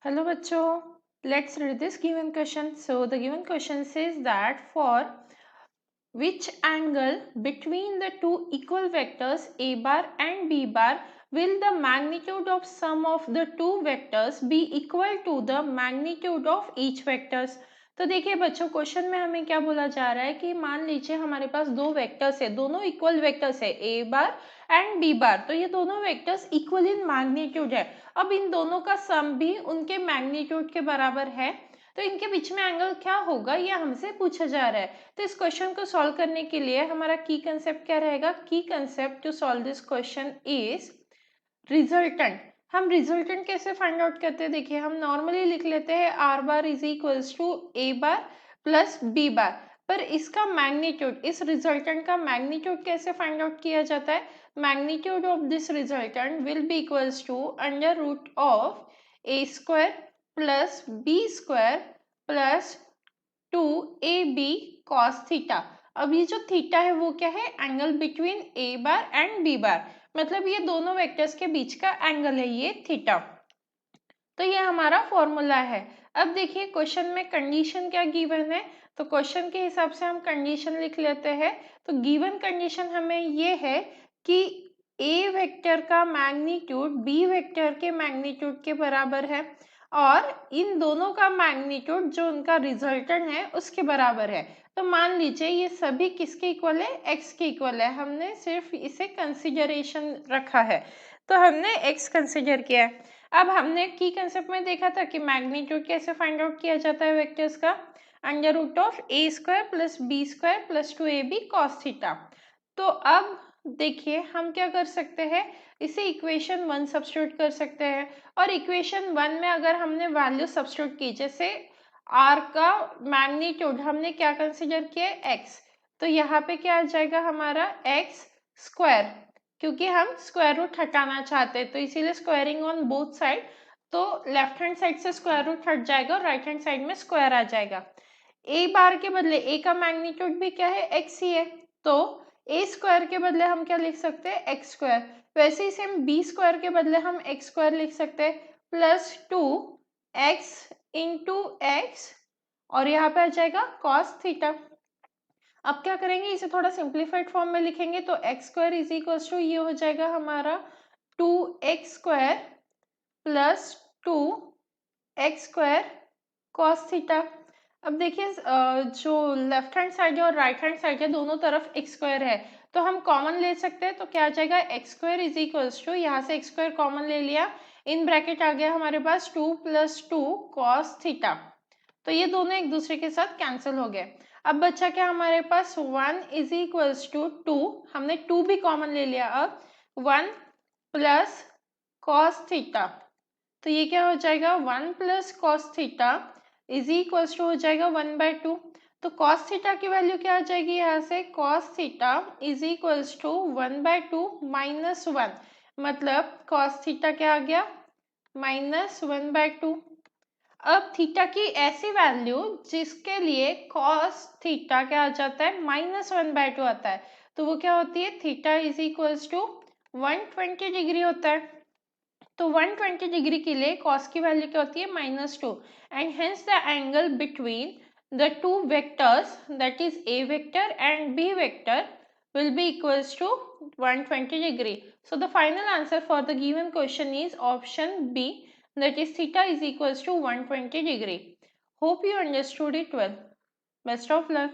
Hello bachcho, let's read this given question. So the given question says that for which angle between the two equal vectors a bar and b bar will the magnitude of sum of the two vectors be equal to the magnitude of each vectors. तो देखिए बच्चों question में हमें क्या बोला जा रहा है कि मान लीजिए हमारे पास दो वेक्टर्स है, दोनों इक्वल वेक्टर्स है a बार एंड b बार, तो ये दोनों वेक्टर्स इक्वल इन मैग्नीट्यूड है। अब इन दोनों का सम भी उनके मैग्नीट्यूड के बराबर है, तो इनके बीच में एंगल क्या होगा ये हमसे पूछा जा रहा है। तो इस क्वेश्चन को सॉल्व करने के लिए हमारा की कंसेप्ट क्या रहेगा? Key concept to solve this question is resultant. हम रिजल्टेंट कैसे फाइंड आउट करते हैं? देखिए हम नॉर्मली लिख लेते हैं R bar is equals to A bar plus B bar, पर इसका मैग्नीट्यूड, इस रिजल्टेंट का मैग्नीट्यूड कैसे फाइंड आउट किया जाता है? Magnitude of this resultant will be equals to under root of A square plus B square plus 2ab cos theta. अब ये जो थीटा है वो क्या है? Angle between A bar and B bar, मतलब ये दोनों वेक्टर्स के बीच का एंगल है ये थीटा। तो ये हमारा फॉर्मूला है। अब देखिए क्वेश्चन में कंडीशन क्या गिवन है, तो क्वेश्चन के हिसाब से हम कंडीशन लिख लेते हैं। तो गिवन कंडीशन हमें ये है कि ए वेक्टर का मैग्नीट्यूड बी वेक्टर के मैग्नीट्यूड के बराबर है और इन दोनों का मैग्नीट्यूड जो उनका रिजल्टेंट है उसके बराबर है। तो मान लीजिए ये सभी किसके इक्वल है? एक्स के इक्वल है। हमने सिर्फ इसे कंसिडरेशन रखा है, तो हमने एक्स कंसिडर किया है। अब हमने की कंसेप्ट में देखा था कि मैग्नीट्यूड कैसे फाइंड आउट किया जाता है वेक्टर्स का, under root of A square plus B square plus 2ab cos theta. तो अब देखिए हम क्या कर सकते हैं, इसे इक्वेशन 1 सब्स्टिट्यूट कर सकते हैं और इक्वेशन 1 में अगर हमने वैल्यू सब्स्टिट्यूट की, जैसे आर का मैग्नीट्यूड हमने क्या कंसिडर किया? एक्स, तो यहाँ पे क्या आ जाएगा हमारा एक्स स्क्वायर, क्योंकि हम स्क्वायर रूट हटाना चाहते हैं तो इसीलिए स्क्वायरिंग ऑन बोथ साइड, तो लेफ्ट हैंड साइड से स्क्वायर रूट हट जाएगा और राइट हैंड साइड में स्क्वायर आ जाएगा। ए बार के बदले ए का मैग्नीट्यूड भी क्या है? एक्स ही है, तो ए स्क्वायर के बदले हम क्या लिख सकते हैं? X square. वैसे ही सेम बी स्क्वायर के बदले हम एक्स स्क्वायर लिख सकते हैं प्लस 2x इंटू एक्स और यहाँ पे आ जाएगा cos थीटा। अब क्या करेंगे, इसे थोड़ा सिंप्लीफाइड फॉर्म में लिखेंगे तो X square is equal to ये हो जाएगा हमारा 2x square plus 2x square cos theta. अब देखिए जो लेफ्ट हैंड साइड है और राइट हैंड साइड है दोनों तरफ x स्क्वायर है, तो हम कॉमन ले सकते हैं, तो क्या आ जाएगा? X square is equal to, यहाँ से एक्स स्क्वायर कॉमन ले लिया, इन ब्रैकेट आ गया हमारे पास 2 प्लस 2 cos थीटा। तो ये दोनों एक दूसरे के साथ कैंसिल हो गए। अब बच्चा क्या हमारे पास 1 इज इक्वल्स टू 2, हमने 2 भी कॉमन ले लिया, अब 1 प्लस cos थीटा, तो ये क्या हो जाएगा? 1 plus cos theta is equals to हो जाएगा 1/2। तो cos थीटा की वैल्यू क्या आ जाएगी? यहाँ से cos theta is equals to 1/2 minus 1, मतलब cos थीटा क्या आ गया? माइनस 1/2। अब थीटा की ऐसी वैल्यू जिसके लिए cos थीटा क्या आ जाता है? माइनस 1/2 आता है, तो वो क्या होती है? Theta is equals to 120 degree होता है। तो 120 डिग्री के लिए cos की वैल्यू क्या होती है? -2, and hence the angle between the two vectors that is a vector and b vector will be equals to 120 degree. So the final answer for the given question is option B, that is theta is equals to 120 degree. Hope you understood it well. Best of luck.